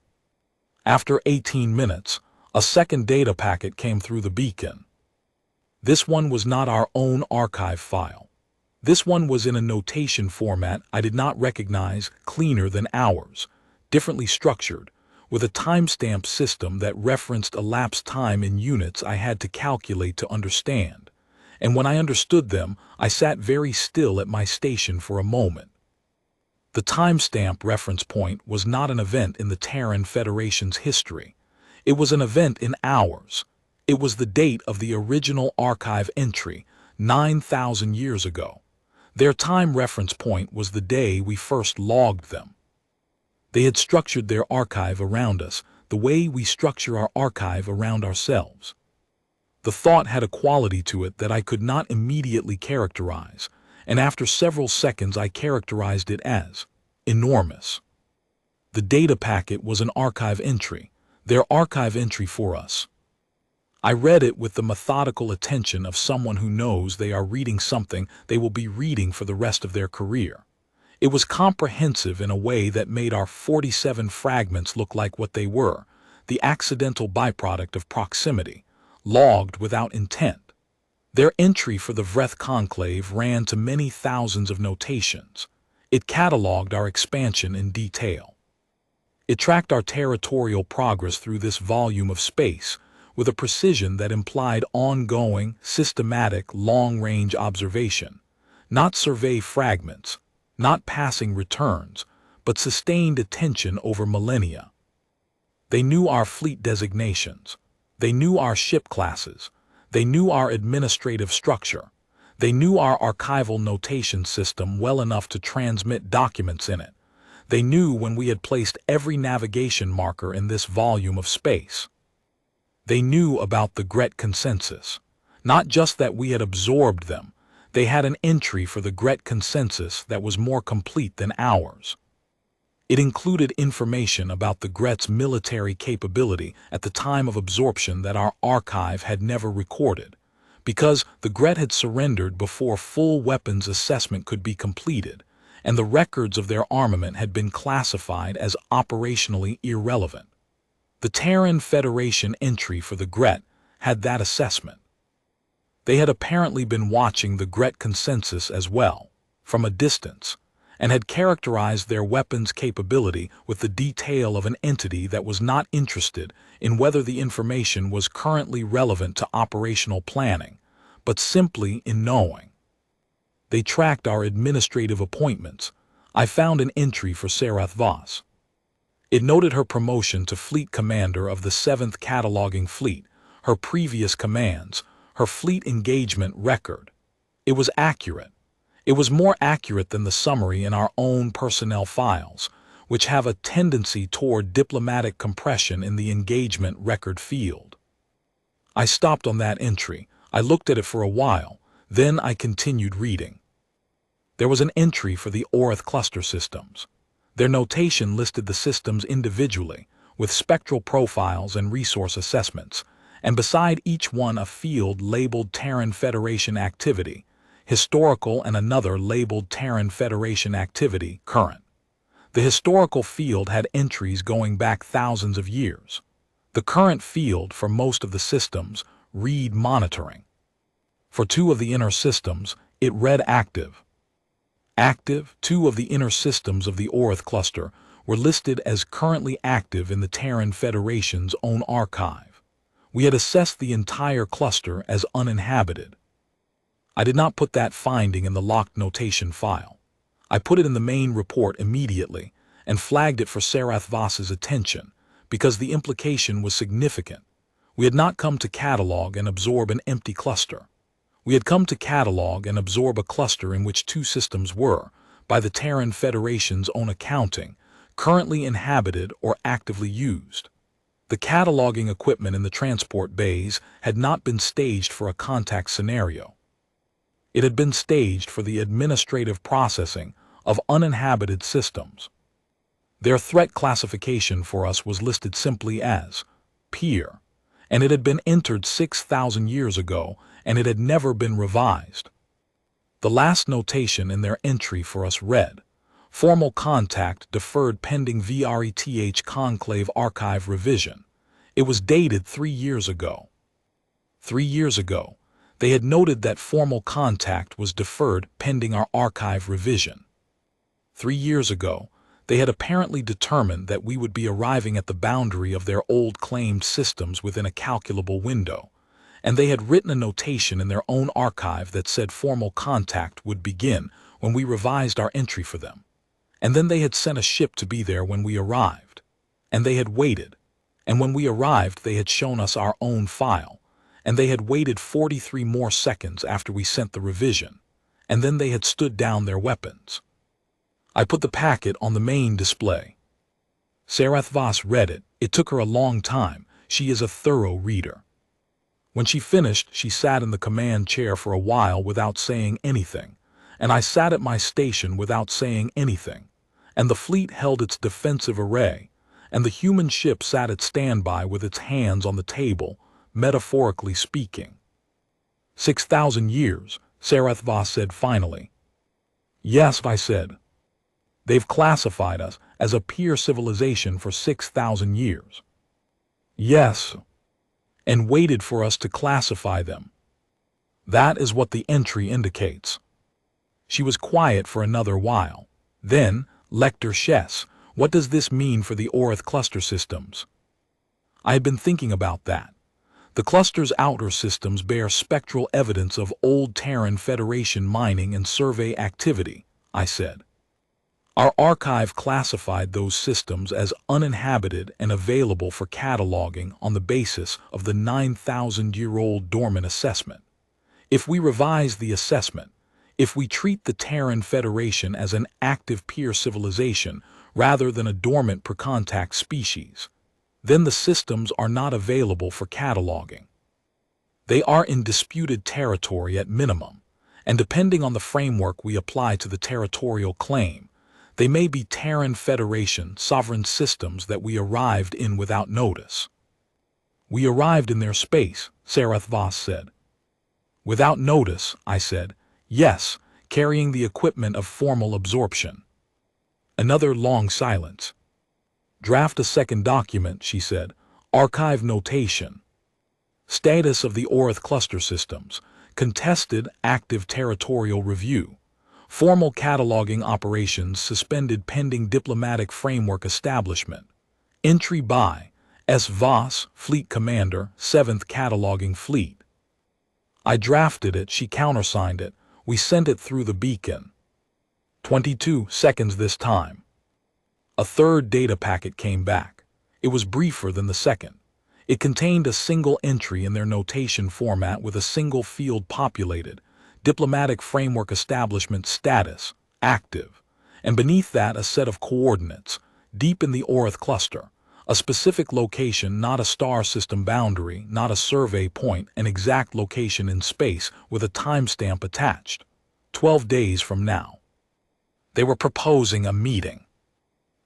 After 18 minutes, a second data packet came through the beacon. This one was not our own archive file. This one was in a notation format I did not recognize, cleaner than ours, differently structured, with a timestamp system that referenced elapsed time in units I had to calculate to understand. And when I understood them, I sat very still at my station for a moment. The timestamp reference point was not an event in the Terran Federation's history. It was an event in ours. It was the date of the original archive entry, 9,000 years ago. Their time reference point was the day we first logged them. They had structured their archive around us, the way we structure our archive around ourselves. The thought had a quality to it that I could not immediately characterize, and after several seconds I characterized it as enormous. The data packet was an archive entry, their archive entry for us. I read it with the methodical attention of someone who knows they are reading something they will be reading for the rest of their career. It was comprehensive in a way that made our 47 fragments look like what they were, the accidental byproduct of proximity, logged without intent. Their entry for the Vreth Conclave ran to many thousands of notations. It catalogued our expansion in detail. It tracked our territorial progress through this volume of space, with a precision that implied ongoing, systematic, long-range observation, not survey fragments, not passing returns, but sustained attention over millennia. They knew our fleet designations. They knew our ship classes. They knew our administrative structure. They knew our archival notation system well enough to transmit documents in it. They knew when we had placed every navigation marker in this volume of space. They knew about the Gret consensus. Not just that we had absorbed them, they had an entry for the Gret consensus that was more complete than ours. It included information about the Gret's military capability at the time of absorption that our archive had never recorded, because the Gret had surrendered before full weapons assessment could be completed, and the records of their armament had been classified as operationally irrelevant. The Terran Federation entry for the Gret had that assessment. They had apparently been watching the Gret consensus as well, from a distance, and had characterized their weapons capability with the detail of an entity that was not interested in whether the information was currently relevant to operational planning, but simply in knowing. They tracked our administrative appointments. I found an entry for Sarath Voss. It noted her promotion to Fleet Commander of the 7th Cataloguing Fleet, her previous commands, her fleet engagement record. It was accurate. It was more accurate than the summary in our own personnel files, which have a tendency toward diplomatic compression in the engagement record field. I stopped on that entry. I looked at it for a while, then I continued reading. There was an entry for the Oreth cluster systems. Their notation listed the systems individually, with spectral profiles and resource assessments, and beside each one a field labeled Terran Federation Activity, Historical, and another labeled Terran Federation Activity, Current. The historical field had entries going back thousands of years. The current field for most of the systems read monitoring. For two of the inner systems, It read active. Active, 2 of the inner systems of the Vreth cluster were listed as currently active in the Terran Federation's own archive. We had assessed the entire cluster as uninhabited. I did not put that finding in the locked notation file. I put it in the main report immediately and flagged it for Sarath Voss's attention because the implication was significant. We had not come to catalog and absorb an empty cluster. We had come to catalog and absorb a cluster in which 2 systems were, by the Terran Federation's own accounting, currently inhabited or actively used. The cataloging equipment in the transport bays had not been staged for a contact scenario. It had been staged for the administrative processing of uninhabited systems. Their threat classification for us was listed simply as peer, and it had been entered 6,000 years ago, and it had never been revised. The last notation in their entry for us read, formal contact deferred pending Vreth Conclave archive revision. It was dated 3 years ago. 3 years ago, they had noted that formal contact was deferred pending our archive revision. 3 years ago, they had apparently determined that we would be arriving at the boundary of their old claimed systems within a calculable window, and they had written a notation in their own archive that said formal contact would begin when we revised our entry for them. And then they had sent a ship to be there when we arrived. And they had waited. And when we arrived, they had shown us our own file. And they had waited 43 more seconds after we sent the revision. And then they had stood down their weapons. I put the packet on the main display. Sarath Voss read it. It took her a long time. She is a thorough reader. When she finished, she sat in the command chair for a while without saying anything, and I sat at my station without saying anything, and the fleet held its defensive array, and the human ship sat at standby with its hands on the table, metaphorically speaking. 6,000 years, Sarath Voss said finally. Yes, I said. They've classified us as a peer civilization for 6,000 years. Yes. And waited for us to classify them. That is what the entry indicates. She was quiet for another while. Then, Lector Chess, what does this mean for the Vreth cluster systems? I had been thinking about that. The cluster's outer systems bear spectral evidence of old Terran Federation mining and survey activity, I said. Our archive classified those systems as uninhabited and available for cataloging on the basis of the 9,000-year-old dormant assessment. If we revise the assessment, if we treat the Terran Federation as an active peer civilization rather than a dormant per-contact species, then the systems are not available for cataloging. They are in disputed territory at minimum, and depending on the framework we apply to the territorial claim, they may be Terran Federation sovereign systems that we arrived in without notice. We arrived in their space, Sarath Voss said. Without notice, I said, yes, carrying the equipment of formal absorption. Another long silence. Draft a second document, she said. Archive notation. Status of the Vreth cluster systems. Contested active territorial review. Formal cataloging operations suspended pending diplomatic framework establishment. Entry by S. Voss, Fleet Commander, 7th Cataloging Fleet. I drafted it, she countersigned it. We sent it through the beacon. 22 seconds this time. A third data packet came back. It was briefer than the second. It contained a single entry in their notation format with a single field populated. Diplomatic framework establishment status, active, and beneath that a set of coordinates, deep in the Vreth cluster, a specific location, not a star system boundary, not a survey point, an exact location in space with a timestamp attached, 12 days from now. They were proposing a meeting.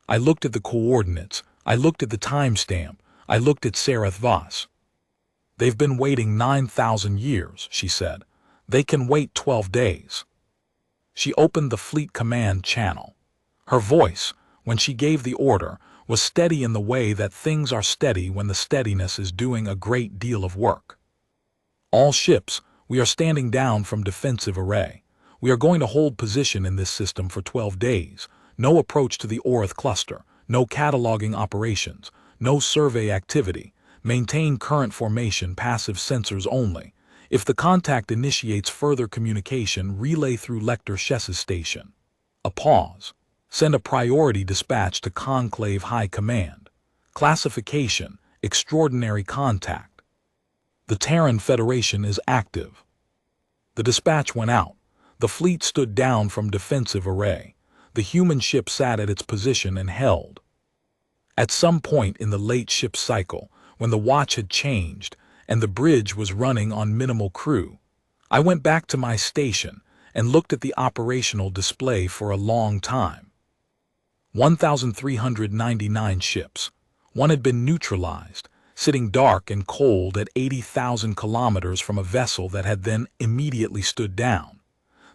I looked at the coordinates, I looked at the timestamp, I looked at Sarath Voss. They've been waiting 9,000 years, she said. They can wait 12 days. She opened the fleet command channel. Her voice, when she gave the order, was steady in the way that things are steady when the steadiness is doing a great deal of work. All ships, we are standing down from defensive array. We are going to hold position in this system for 12 days. No approach to the Vreth cluster, no cataloging operations, no survey activity. Maintain current formation, passive sensors only. If the contact initiates further communication, relay through Lector Chess's station. A pause. Send a priority dispatch to Conclave High Command. Classification: extraordinary contact. The Terran Federation is active. The dispatch went out. The fleet stood down from defensive array. The human ship sat at its position and held. At some point in the late ship cycle, when the watch had changed and the bridge was running on minimal crew, I went back to my station and looked at the operational display for a long time. 1,399 ships. One had been neutralized, sitting dark and cold at 80,000 kilometers from a vessel that had then immediately stood down.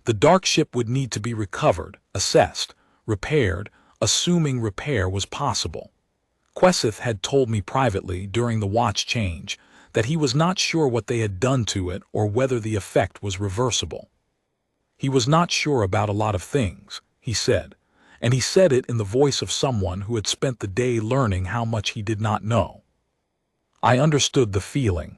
The dark ship would need to be recovered, assessed, repaired, assuming repair was possible. Quesith had told me privately during the watch change that he was not sure what they had done to it or whether the effect was reversible. He was not sure about a lot of things, he said, and he said it in the voice of someone who had spent the day learning how much he did not know. I understood the feeling.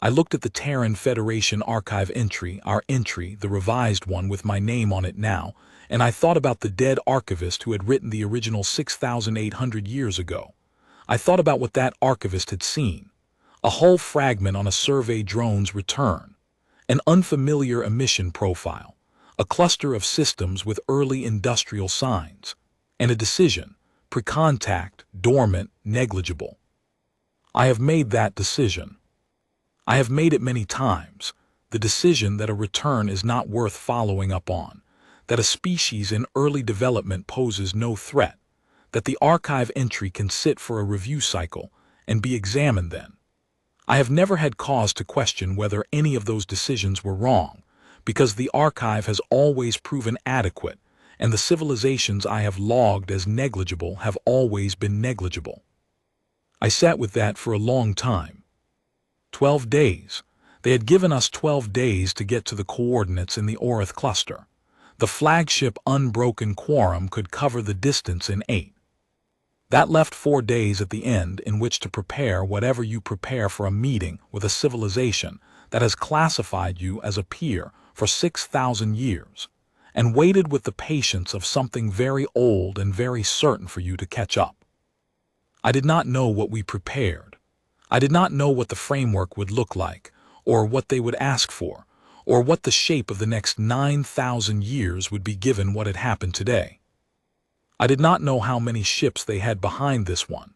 I looked at the Terran Federation archive entry, our entry, the revised one with my name on it now, and I thought about the dead archivist who had written the original 6,800 years ago. I thought about what that archivist had seen. A hull fragment on a survey drone's return. An unfamiliar emission profile. A cluster of systems with early industrial signs. And a decision: pre-contact, dormant, negligible. I have made that decision. I have made it many times. The decision that a return is not worth following up on. That a species in early development poses no threat. That the archive entry can sit for a review cycle and be examined then. I have never had cause to question whether any of those decisions were wrong, because the archive has always proven adequate, and the civilizations I have logged as negligible have always been negligible. I sat with that for a long time. 12 days. They had given us 12 days to get to the coordinates in the Vreth cluster. The flagship Unbroken Quorum could cover the distance in 8. That left 4 days at the end in which to prepare whatever you prepare for a meeting with a civilization that has classified you as a peer for 6,000 years, and waited with the patience of something very old and very certain for you to catch up. I did not know what we prepared. I did not know what the framework would look like, or what they would ask for, or what the shape of the next 9,000 years would be given what had happened today. I did not know how many ships they had behind this one,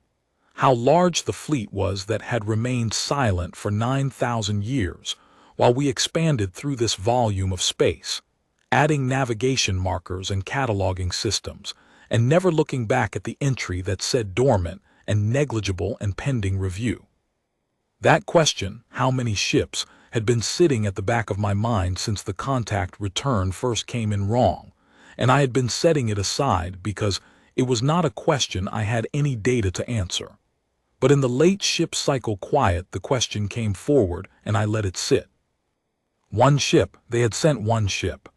how large the fleet was that had remained silent for 9,000 years while we expanded through this volume of space, adding navigation markers and cataloging systems, and never looking back at the entry that said dormant and negligible and pending review. That question, how many ships, had been sitting at the back of my mind since the contact return first came in wrong, and I had been setting it aside because it was not a question I had any data to answer. But in the late ship cycle quiet, the question came forward, and I let it sit. One ship. They had sent one ship.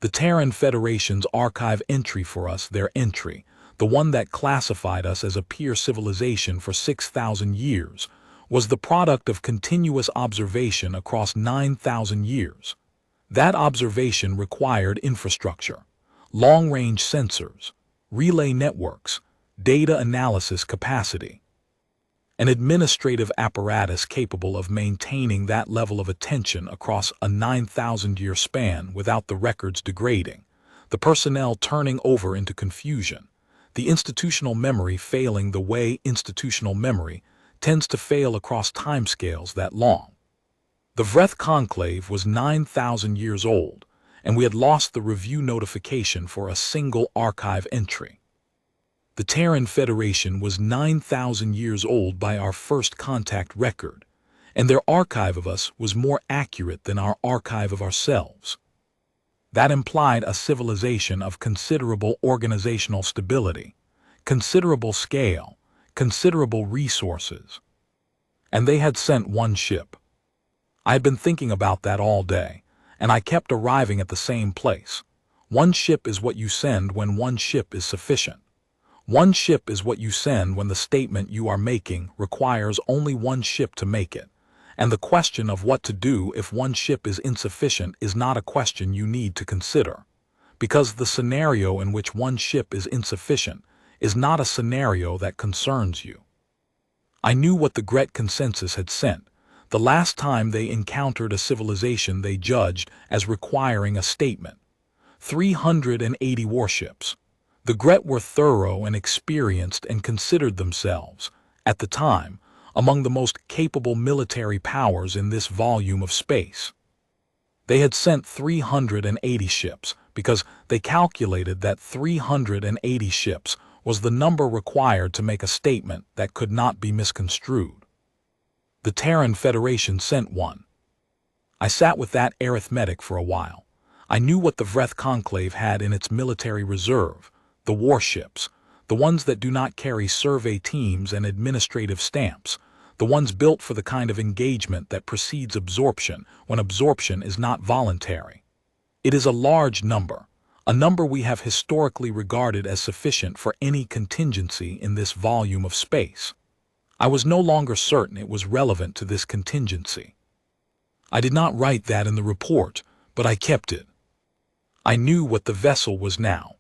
The Terran Federation's archive entry for us, their entry, the one that classified us as a peer civilization for 6,000 years, was the product of continuous observation across 9,000 years. That observation required infrastructure, long-range sensors, relay networks, data analysis capacity, an administrative apparatus capable of maintaining that level of attention across a 9,000-year span without the records degrading, the personnel turning over into confusion, the institutional memory failing the way institutional memory tends to fail across timescales that long. The Vreth Conclave was 9,000 years old, and we had lost the review notification for a single archive entry. The Terran Federation was 9,000 years old by our first contact record, and their archive of us was more accurate than our archive of ourselves. That implied a civilization of considerable organizational stability, considerable scale, considerable resources. And they had sent one ship. I had been thinking about that all day, and I kept arriving at the same place. One ship is what you send when one ship is sufficient. One ship is what you send when the statement you are making requires only one ship to make it. And the question of what to do if one ship is insufficient is not a question you need to consider, because the scenario in which one ship is insufficient is not a scenario that concerns you. I knew what the Vreth consensus had sent the last time they encountered a civilization they judged as requiring a statement. 380 warships. The Vreth were thorough and experienced and considered themselves, at the time, among the most capable military powers in this volume of space. They had sent 380 ships because they calculated that 380 ships was the number required to make a statement that could not be misconstrued. The Terran Federation sent one. I sat with that arithmetic for a while. I knew what the Vreth Conclave had in its military reserve, the warships, the ones that do not carry survey teams and administrative stamps, the ones built for the kind of engagement that precedes absorption when absorption is not voluntary. It is a large number, a number we have historically regarded as sufficient for any contingency in this volume of space. I was no longer certain it was relevant to this contingency. I did not write that in the report, but I kept it. I knew what the vessel was now.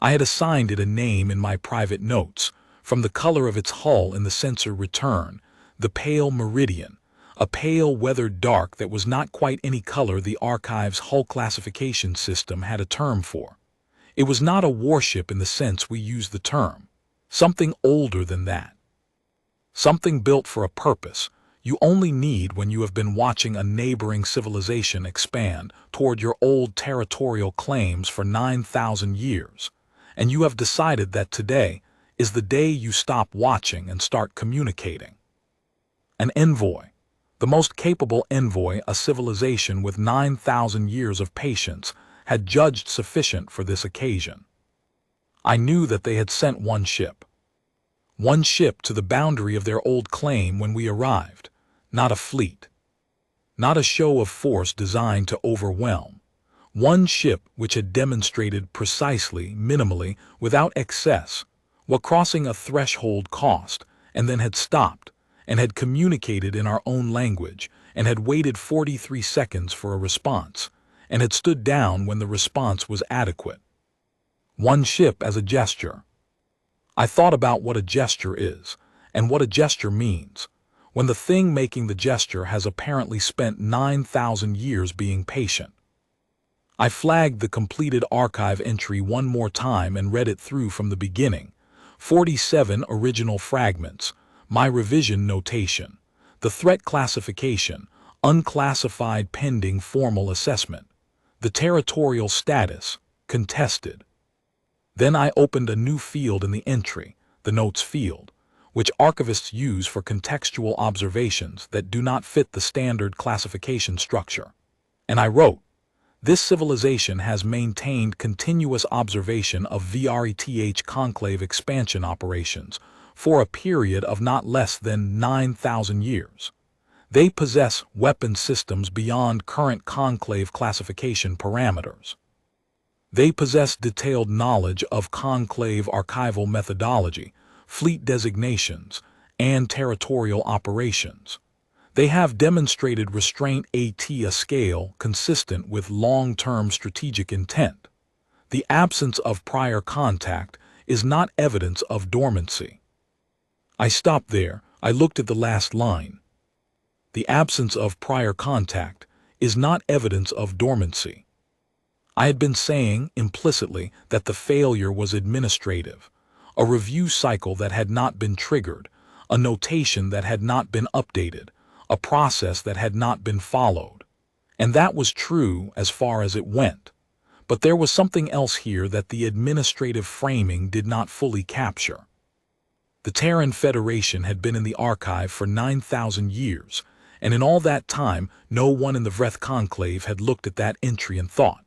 I had assigned it a name in my private notes, from the color of its hull in the sensor return, the pale Meridian, a pale weathered dark that was not quite any color the Archive's hull classification system had a term for. It was not a warship in the sense we use the term, something older than that. Something built for a purpose you only need when you have been watching a neighboring civilization expand toward your old territorial claims for 9,000 years, and you have decided that today is the day you stop watching and start communicating. An envoy, the most capable envoy a civilization with 9,000 years of patience had judged sufficient for this occasion. I knew that they had sent one ship. One ship to the boundary of their old claim when we arrived, not a fleet. Not a show of force designed to overwhelm. One ship which had demonstrated precisely, minimally, without excess, what crossing a threshold cost, and then had stopped, and had communicated in our own language, and had waited 43 seconds for a response, and had stood down when the response was adequate. One ship as a gesture. I thought about what a gesture is, and what a gesture means, when the thing making the gesture has apparently spent 9,000 years being patient. I flagged the completed archive entry one more time and read it through from the beginning. 47 original fragments, my revision notation, the threat classification, unclassified pending formal assessment, the territorial status, contested. Then I opened a new field in the entry, the notes field, which archivists use for contextual observations that do not fit the standard classification structure. And I wrote, this civilization has maintained continuous observation of Vreth Conclave expansion operations for a period of not less than 9,000 years. They possess weapon systems beyond current conclave classification parameters. They possess detailed knowledge of conclave archival methodology, fleet designations, and territorial operations. They have demonstrated restraint at a scale consistent with long-term strategic intent. The absence of prior contact is not evidence of dormancy. I stopped there. I looked at the last line. The absence of prior contact is not evidence of dormancy. I had been saying implicitly that the failure was administrative, a review cycle that had not been triggered, a notation that had not been updated, a process that had not been followed. And that was true as far as it went. But there was something else here that the administrative framing did not fully capture. The Terran Federation had been in the archive for 9,000 years, and in all that time no one in the Vreth Conclave had looked at that entry and thought,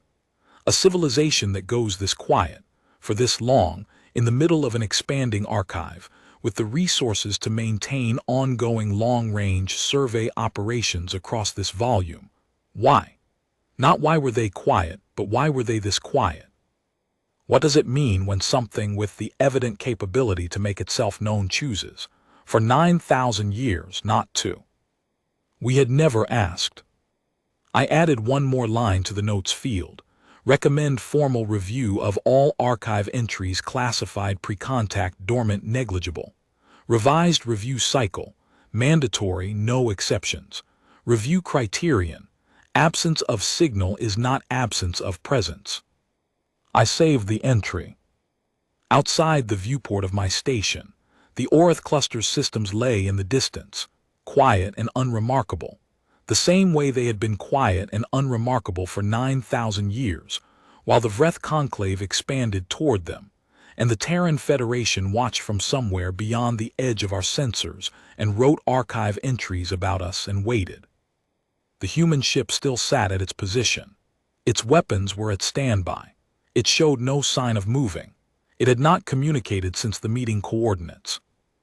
a civilization that goes this quiet, for this long, in the middle of an expanding archive, with the resources to maintain ongoing long-range survey operations across this volume. Why? Not why were they quiet, but why were they this quiet? What does it mean when something with the evident capability to make itself known chooses, for 9,000 years, not to? We had never asked. I added one more line to the notes field. Recommend formal review of all archive entries classified pre-contact dormant negligible. Revised review cycle. Mandatory, no exceptions. Review criterion. Absence of signal is not absence of presence. I saved the entry. Outside the viewport of my station, the Orith cluster's systems lay in the distance, quiet and unremarkable, the same way they had been quiet and unremarkable for 9,000 years, while the Vreth Conclave expanded toward them, and the Terran Federation watched from somewhere beyond the edge of our sensors and wrote archive entries about us and waited. The human ship still sat at its position. Its weapons were at standby. It showed no sign of moving. It had not communicated since the meeting coordinates.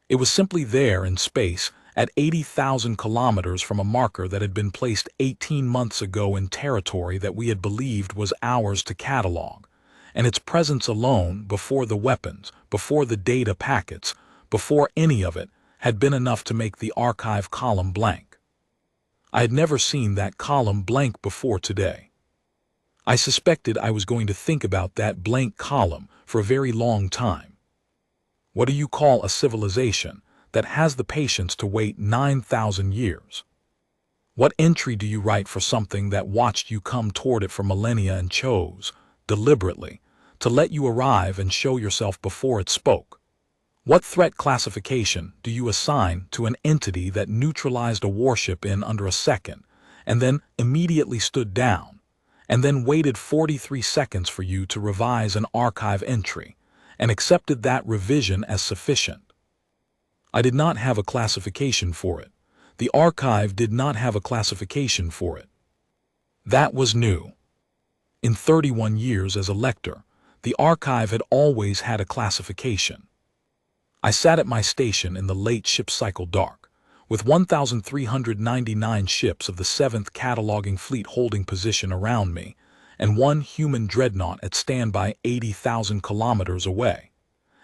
It was simply there in space at 80,000 kilometers from a marker that had been placed 18 months ago in territory that we had believed was ours to catalog, and its presence alone, before the weapons, before the data packets, before any of it, had been enough to make the archive column blank. I had never seen that column blank before today. I suspected I was going to think about that blank column for a very long time. What do you call a civilization that has the patience to wait 9,000 years? What entry do you write for something that watched you come toward it for millennia and chose, deliberately, to let you arrive and show yourself before it spoke? What threat classification do you assign to an entity that neutralized a warship in under a second, and then immediately stood down, and then waited 43 seconds for you to revise an archive entry, and accepted that revision as sufficient? I did not have a classification for it. The archive did not have a classification for it. That was new. In 31 years as a lector, the archive had always had a classification. I sat at my station in the late ship cycle dark, with 1,399 ships of the 7th cataloging fleet holding position around me, and one human dreadnought at standby 80,000 kilometers away.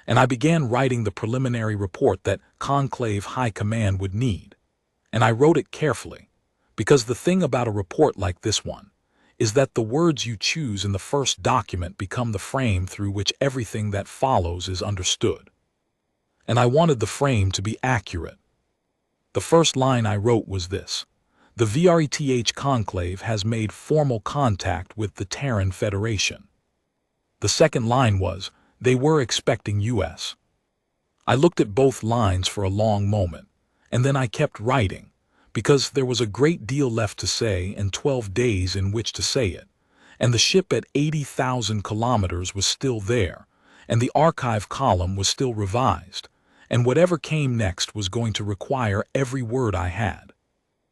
And I began writing the preliminary report that Conclave High Command would need. And I wrote it carefully, because the thing about a report like this one is that the words you choose in the first document become the frame through which everything that follows is understood. And I wanted the frame to be accurate. The first line I wrote was this: the Vreth Conclave has made formal contact with the Terran Federation. The second line was, they were expecting US. I looked at both lines for a long moment, and then I kept writing, because there was a great deal left to say and 12 days in which to say it, and the ship at 80,000 kilometers was still there, and the archive column was still revised, and whatever came next was going to require every word I had.